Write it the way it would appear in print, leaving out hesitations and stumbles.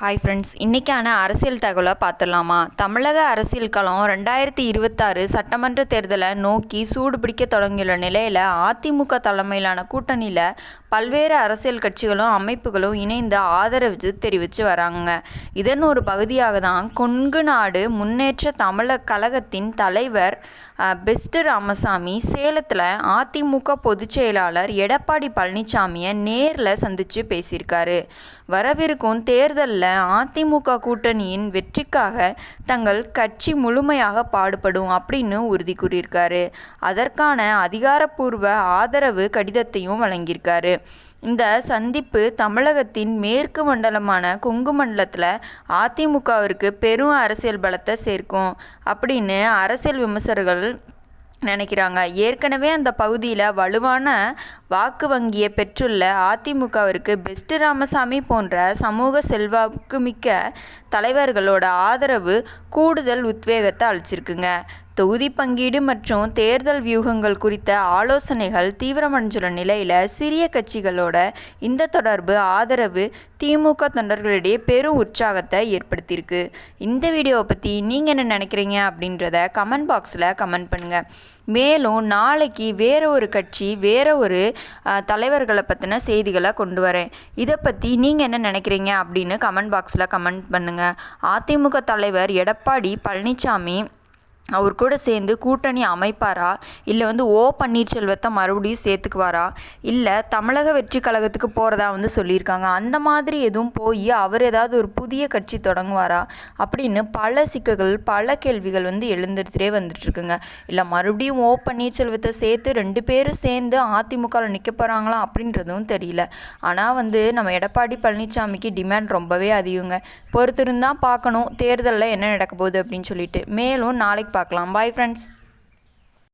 Hi friends, இன்றைக்கான அரசியல் தகவலை பார்த்துடலாமா? தமிழக அரசியல் களம் 2026 சட்டமன்ற தேர்தலை நோக்கி சூடு பிடிக்க தொடங்கியுள்ள நிலையில் அதிமுக தலைமையிலான கூட்டணியில் பல்வேறு அரசியல் கட்சிகளும் அமைப்புகளும் இணைந்து ஆதரவு தெரிவித்து வராங்க. இதன் ஒரு பகுதியாக தான் கொங்கு நாடு முன்னேற்ற தமிழக கழகத்தின் தலைவர் பெஸ்ட் ராமசாமி சேலத்தில் அதிமுக பொதுச் செயலாளர் எடப்பாடி பழனிசாமியை நேரில் சந்தித்து பேசியிருக்காரு. வரவிருக்கும் தேர்தலில் அதிமுக கூட்டணியின் வெற்றிக்காக தங்கள் கட்சி முழுமையாக பாடுபடும் அப்படின்னு உறுதி கூறியிருக்காரு. அதற்கான அதிகாரப்பூர்வ ஆதரவு கடிதத்தையும் வழங்கியிருக்காரு. இந்த சந்திப்பு தமிழகத்தின் மேற்கு மண்டலமான கொங்கு மண்டலத்தில் அதிமுகவிற்கு பெரும் அரசியல் பலத்தை சேர்க்கும் அப்படின்னு அரசியல் விமர்சகர்கள் நினைக்கிறாங்க. ஏற்கனவே அந்த பகுதியில் வலுவான வாக்கு வங்கியை பெற்றுள்ள அதிமுகவிற்கு பெஸ்ட் ராமசாமி போன்ற சமூக செல்வாக்கு மிக்க தலைவர்களோட ஆதரவு கூடுதல் உத்வேகத்தை அளிச்சிருக்குங்க. தொகுதி பங்கீடு மற்றும் தேர்தல் வியூகங்கள் குறித்த ஆலோசனைகள் தீவிரமடைஞ்சுள்ள நிலையில் சிறிய கட்சிகளோட இந்த தொடர்பு ஆதரவு திமுக தொண்டர்களிடையே பெரும் உற்சாகத்தை ஏற்படுத்தியிருக்கு. இந்த வீடியோவை பற்றி நீங்கள் என்ன நினைக்கிறீங்க அப்படின்றத கமெண்ட் பாக்ஸில் கமெண்ட் பண்ணுங்கள். மேலும் நாளைக்கு வேறு ஒரு கட்சி வேறு ஒரு தலைவர்களை பற்றின செய்திகளை கொண்டு வரேன். இதை பற்றி நீங்கள் என்ன நினைக்கிறீங்க அப்படின்னு கமெண்ட் பாக்ஸில் கமெண்ட் பண்ணுங்கள். அதிமுக தலைவர் எடப்பாடி பழனிசாமி அவர் கூட சேர்ந்து கூட்டணி அமைப்பாரா, இல்லை ஓ பன்னீர்செல்வத்தை மறுபடியும் சேர்த்துக்குவாரா, இல்லை தமிழக வெற்றி கழகத்துக்கு போகிறதா சொல்லியிருக்காங்க. அந்த மாதிரி எதுவும் போய் அவர் ஏதாவது ஒரு புதிய கட்சி தொடங்குவாரா அப்படின்னு பல சிக்கல்கள் பல கேள்விகள் எழுந்துட்டே வந்துட்டுருக்குங்க. இல்லை மறுபடியும் ஓ பன்னீர்செல்வத்தை சேர்த்து 2 பேரும் சேர்ந்து அதிமுகவில் நிற்க போகிறாங்களா அப்படின்றதும் தெரியல. ஆனால் நம்ம எடப்பாடி பழனிசாமிக்கு டிமாண்ட் ரொம்பவே அதிகங்க. பொறுத்திருந்தான் பார்க்கணும் தேர்தலில் என்ன நடக்க போகுது அப்படின்னு சொல்லிட்டு. மேலும் நாளைக்கு பார்க்கலாம். Bye friends.